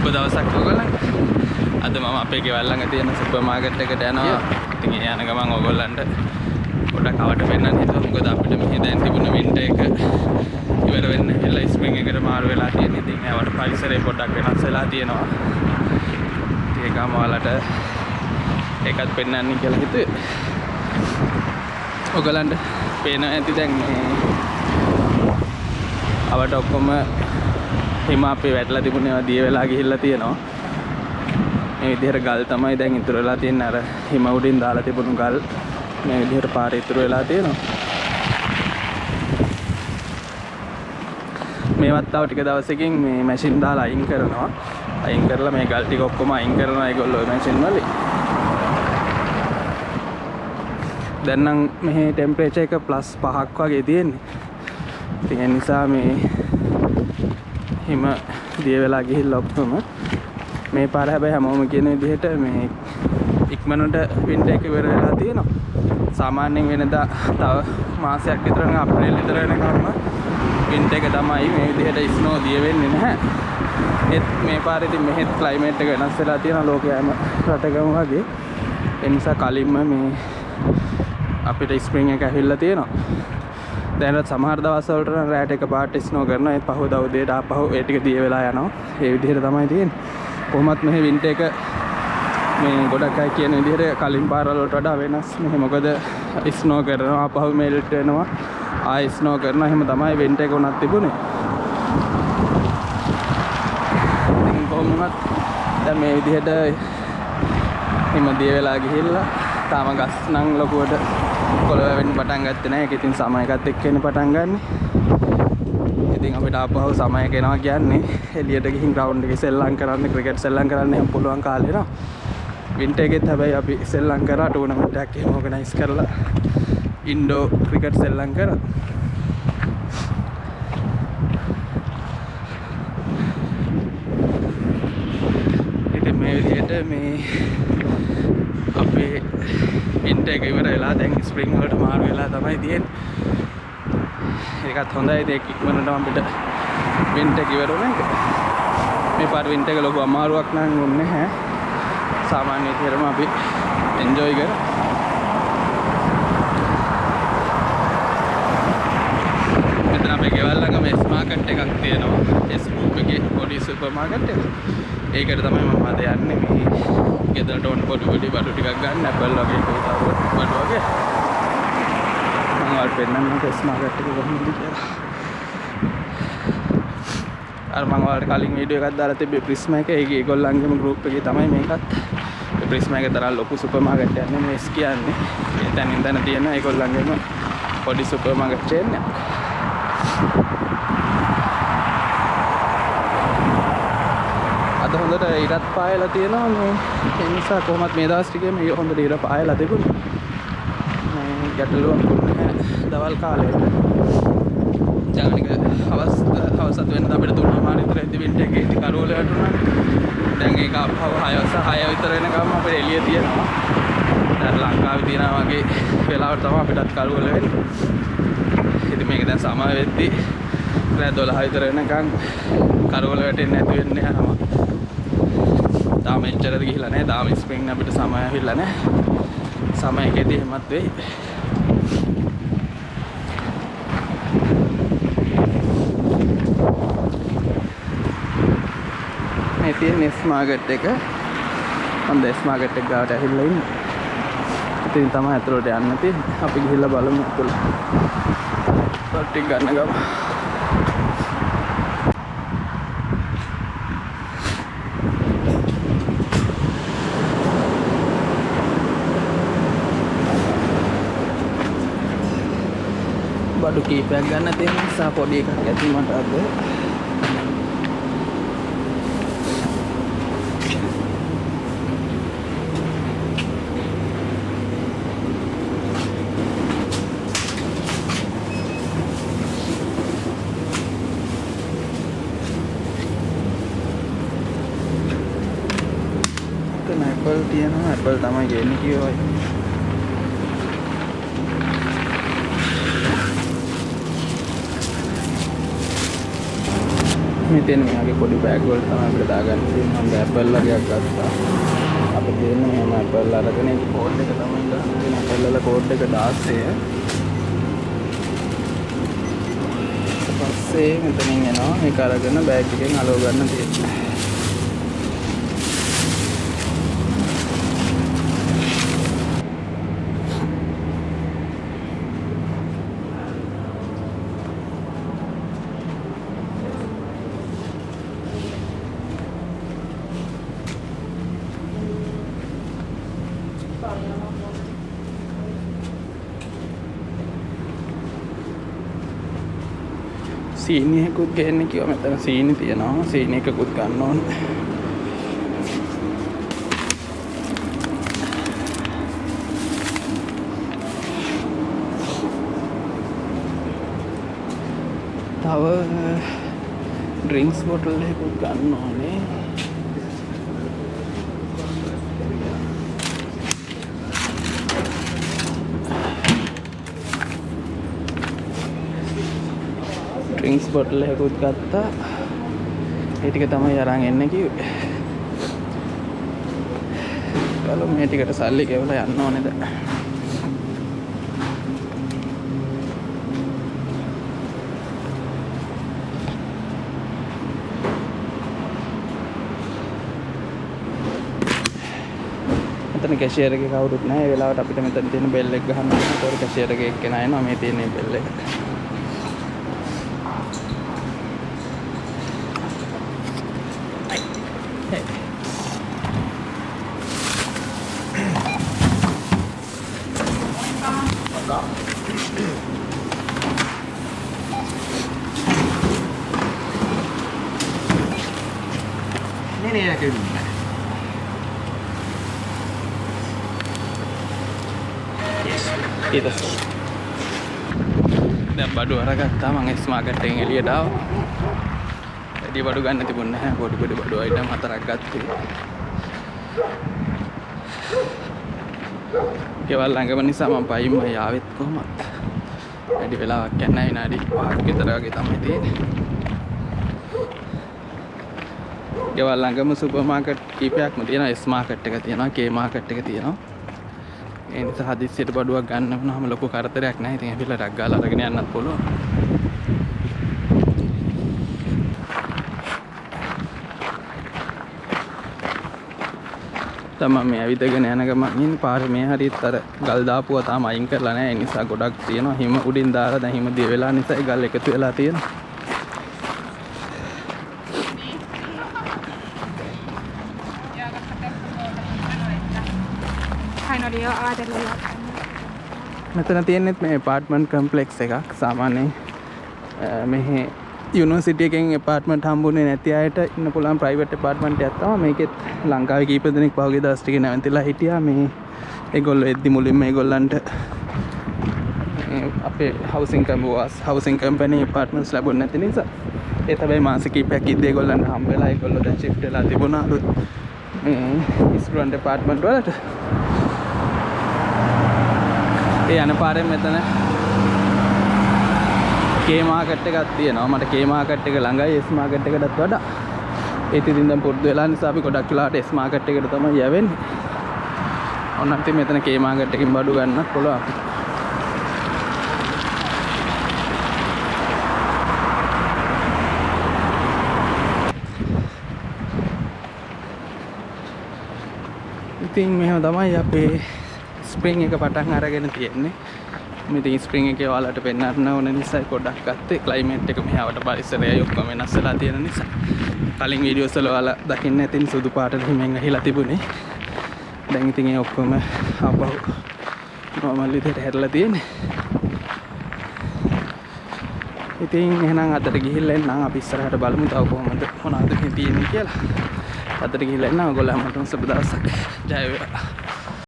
සුබ දවසක් ඔයගොල්ලන්ට. අද මම අපේ ගෙවල් ළඟ තියෙන සුපර් මාකට් එකට යනවා. ඉතින් ඒ යන ගමන් ඔයගොල්ලන්ට පොඩක් අවට පෙන්නන්න හිතුවා. මොකද අපිට මෙහි දැන් තිබුණ වින්ටර් එක ඉවර වෙන්න එලා ස්ප්‍රින්ග් එකට මාරු වෙලා තියෙන. ඉතින් ඒවට පරිසරය පොඩක් වෙනස් වෙලා තියෙනවා. ඉතින් ඒකම ඔයාලට ඒකත් පෙන්නන්න කියලා හිතුවේ. ඔයගොල්ලන්ට පේනවා ඇති දැන් මේ අවට ඔක්කොම හිම අපේ වැටලා තිබුණේ ඒවා දිය වෙලා ගිහිල්ලා තියෙනවා. මේ විදිහට ගල් තමයි දැන් ඉතුරු වෙලා තියෙන්නේ. අර හිම උඩින් දාලා තිබුණු ගල් මේ විදිහට පාරේ ඉතුරු වෙලා තියෙනවා. මේවත් තව ටික දවසකින් මේ මැෂින් දාලා අයින් කරනවා. අයින් කරලා මේ ගල් ටික ඔක්කොම අයින් කරනවා ඒගොල්ලෝ මැෂින් වලින්. දැන් නම් මෙහි ටෙම්පරේචර් එක +5ක් වගේ තියෙන්නේ. ඉතින් ඒ නිසා මේ හිම දිය වෙලා ගිහිල්ලා ඔක්කොම මේ පාර හැබැයි හැමෝම කියන විදිහට මේ ඉක්මනට වින්ටර් එක ඉවර වෙලා තියෙනවා. සාමාන්‍යයෙන් වෙනදා තව මාසයක් විතර නම් අප්‍රේල් විතර වෙනකම්ම වින්ටර් එක තමයි මේ විදිහට ස්නෝ දිය වෙන්නේ නැහැ. ඒත් මේ පාරේ ඉතින් මෙහෙත් ක්ලයිමේට් එක වෙනස් වෙලා තියෙනවා ලෝකයේම රටකම වගේ. ඒ නිසා කලින්ම මේ අපිට ස්ප්‍රින්ග් එක ඇවිල්ලා තියෙනවා. දැනට සමහර දවස්වලට නම් රැට එක පාට ස්නෝ කරනවා. ඒ පහුවදා උදේට ආපහු ඒ ටික දිය වෙලා යනවා. ඒ විදිහට තමයි තියෙන්නේ. කොහොමත් මෙහි වින්ටර් එක මේ ගොඩක් අය කියන විදිහට කලින් පාරවල් වලට වඩා වෙනස්. මෙහි මොකද ස්නෝ කරනවා ආපහු මෙල්ට් වෙනවා. ආයි ස්නෝ කරනවා. එහෙම තමයි වින්ටර් එක උනත් තිබුණේ. ඉතින් කොහොමවත් දැන් මේ විදිහට හිම දිය වෙලා ගිහිල්ලා තාම ගස් නම් ලොකුවට කොළ වෙන්න පටන් ගත්තේ නැහැ. ඒක ඉතින් සමයකත් එක්ක එන්න පටන් ගන්න. ඉතින් අපිට ආපහු සමයක එනවා කියන්නේ එළියට ගිහින් ග්‍රවුන්ඩ් එකේ සෙල්ලම් කරන්න, ක්‍රිකට් සෙල්ලම් කරන්න එහෙම පුළුවන් කාලේ එනවා. වින්ටර් එකෙත් හැබැයි අපි සෙල්ලම් කරා ටූර්නමන්ට් එකක් එහෙම ඕගනයිස් කරලා ඉන්ඩෝ ක්‍රිකට් සෙල්ලම් කරා. ඉතින් මේ විදිහට මේ අපේ වින්ටර් එක ඉවර වෙලා දැන් ස්ප්‍රින්ග් වලට මාරු වෙලා තමයි තියෙන්නේ. ඒකත් හොඳයි. ඒක ඉක්මනටම අපිට වින්ටර් එක ඉවර වෙන එක. මේ පාර වින්ටර් එක ලොකු අමාරුවක් නම් වුණේ නැහැ. සාමාන්‍ය විදිහටම අපි එන්ජොයි කරා. මෙතන අපේ ගෙවල් ළඟම S මාකට් එකක් තියෙනවා. S ගෲප් එකේ පොඩි සුපර් මාකට් එක. ඒකට තමයි මම අද යන්නේ. මේ ගෙදරට ඕන පොඩි බඩු ටිකක් ගන්න ඇපල් වගේ කෝතා බඩු වගේ. මම වල් පෙන්නන්න S මාකට් එක කොහොමද කියලා. අර මම වලට කලින් වීඩියෝ එකක් දාලා තිබ්බේ ප්‍රිස්මා එක. ඒකේ ඒගොල්ලන්ගේම ගෲප් එකේ තමයි මේකත්. ඒ ප්‍රිස්මා එක තරම් ලොකු සුපර් මාකට් එකක් නෙමෙයි S කියන්නේ. ඒ තැනින් තැන තියෙන ඒගොල්ලන්ගේම පොඩි සුපර් මාකට් චේන් එකක්. අද හොඳට ඉරත් පායලා තියෙනවා. මේ ඒ නිසා කොහොමත් මේ දවස් ටිකේ මේ හොඳට ඉර පායලා තිබුණා. මේ ගැටලුවක් නැහැ දවල් කාලේ. ජානික හවසත් වෙනද අපිට 3:00 විතර ඉඳි වින්ටර් එකේ ඉඳි කරවල වැටුණා. දැන් ඒක අපහව 6 විතර වෙනකම් අපිට එළිය තියෙනවා. දැන් ලංකාවේ තියෙනා වගේ වෙලාවට තමයි අපිටත් කරවල වෙන්නේ. ඉතින් මේක දැන් සමය වෙද්දි රෑ 12 විතර වෙනකම් කරවල වැටෙන්නේ නැති වෙන්නේ නැහැ. තාම එච්චරද ගිහිලා නැහැ. තාම ස්ප්‍රින්ග් අපිට සමය ඇවිල්ලා නැහැ. සමයකදී එහෙමත් වෙයි. මේ තියෙන S මාකට් එක. මම S මාකට් එක ගාවට ඇවිල්ලා ඉන්නේ. ඉතින් තමයි අතලට යන්න තියෙන්නේ. අපි ගිහිල්ලා බලමු අතල. ටික ගන්න ගමු. බඩු කීපයක් ගන්න තියෙන නිසා පොඩි එකක් ඇති මට අද. එතන ඇපල් තියෙනවා. ඇපල් තමයි ගේන්නේ කියවයි. මෙතන මෙයාගේ පොඩි බෑග් වල තමයි අපිට දාගන්න තියෙන්නේ. මම ඇපල් වර්ගයක් ගත්තා. අපිට තියෙන මෙහෙම ඇපල් අරගෙන ඒක කෝඩ් එක තමයි ගන්න තියෙන. ඇපල් වල කෝඩ් එක 16. පස්සේ මෙතනින් එනවා මේක අරගෙන බෑග් එකෙන් අලව ගන්න තියෙනවා. සීනි එකකුත් ගේන්න කිව්වා. මෙතන සීනි තියෙනවා. සීනි එකකුත් ගන්න ඕනේ. තව ඩ්‍රින්ක්ස් බොටල් එකකුත් ගන්න ඕනේ. ඩ්‍රින්ක්ස් බොටල් එකකුත් ගත්තා. ඒ ටික තමයි අරන් එන්න කිව්වේ. බලමු මේ ටිකට සල්ලි ගෙවලා යන්න ඕනේද? මෙතන කැෂියර් එකේ කවුරුත් නැහැ. ඒ වෙලාවට අපිට මෙතන තියෙන බෙල් එක ගහන්න ඕනේ. ඒතකොට කැෂියර් එකේ එක්කෙනා එනවා. මේ තියෙන බෙල් එක. Nee, jag kan inte. Yes. Kiitos. දැන් බඩු අරගත්තා. මම එස් මාකට් එකෙන් එළියට ආවා. වැඩි බඩු ගන්න තිබුණේ නැහැ. පොඩි පොඩි බඩු අයිටම් 4ක් ගත්තා. ගෙවල් ළඟම නිසා මම පයින්ම යාවෙත් කොහොමද? වැඩි වෙලාවක් යන්නේ නැහැ. විනාඩි 5ක් විතර වගේ තමයි තියෙන්නේ. ගෙවල් ළඟම සුපර් මාකට් කීපයක්ම තියෙනවා. එස් මාකට් එක තියෙනවා. කේ මාකට් එක තියෙනවා. ඒ නිසා හදිස්සියට බඩුවක් ගන්න වුණාම ලොකු කරදරයක් නැහැ. ඉතින් ඇවිල්ලා ටක් ගාලා අරගෙන යන්නත් පුළුවන්. තමන් මේ ඇවිදගෙන යන ගමන් ඉන්නේ පාරේ මේ හරියට අර ගල් දාපුවා තාම අයින් කරලා නැහැ. ඒ නිසා ගොඩක් තියෙනවා. හිම උඩින් දාලා දැන් හිම දිය වෙලා නිසා ඒ ගල් එකතු වෙලා තියෙනවා. මෙතන තියෙන්නේ මේ ඇපාර්ට්මන්ට් කම්ප්ලෙක්ස් එකක්. සාමාන්‍යයෙන් මෙහි යුනිවර්සිටි එකෙන් ඇපාර්ට්මන්ට් හම්බුනේ නැති අයට ඉන්න පුළුවන් ප්‍රයිවට් ඇපාර්ට්මන්ට් එකක් තමයි. මේකෙත් ලංකාවේ කීප දෙනෙක් පහුගිය දවස් ටිකේ නැවතිලා හිටියා. මේ ඒගොල්ලෝ එද්දි මුලින්ම ඒගොල්ලන්ට අපේ හවුසින් කම්පැනි ඇපාර්ට්මන්ට්ස් ලැබුණ නැති නිසා ඒ තමයි මාස කීපයක් ඉද්දී ඒගොල්ලන්ට හම්බ වෙලා ඒගොල්ලෝ දැන් shift වෙලා තිබුණා අලුත් මේ ස්ටුඩන්ට් ඇපාර්ට්මන්ට් වලට. ඒ යන පාරෙන් මෙතන කේ මාකට් එකක් තියෙනවා. මට කේ මාකට් එක ළඟයි එස් මාකට් එකටත් වඩා. ඒත් ඉතින් දැන් පුරුදු වෙලා නිසා අපි ගොඩක් වෙලාවට එස් මාකට් එකට තමයි යවෙන්නේ. ඔන්න ඉතින් මෙතන කේ මාකට් එකකින් බඩු ගන්නත් පුළුවන්. ඉතින් මෙහෙම තමයි අපේ ස්ප්‍රින්ග් එක පටන් අරගෙන තියෙන්නේ. ඉතින් ස්ප්‍රින්ග් එකේ ඔයාලට පෙන්වන්න ඕන නිසා පොඩ්ඩක් ගත්තේ. ක්ලයිමේට් එක මෙහාවට පරිසරයයි ඔක්කොම වෙනස් වෙලා තියෙන නිසා. කලින් වීඩියෝස් වල ඔයාලා දකින්න ඇතින් සුදු පාටට හිමෙන් ඇහිලා තිබුණේ. දැන් ඉතින් ඒ ඔක්කොම ආපහු නෝමල් විදිහට හැරලා තියෙන්නේ. ඉතින් එහෙනම් අදට ගිහිල්ලා එන්නම්. අපි ඉස්සරහට බලමු තව කොහොමද මොනවද මේ තියෙන්නේ කියලා. අදට ගිහිල්ලා එන්නම්. ඔයගොල්ලෝ හැමෝටම සුබ දවසක්. ජය වේවා.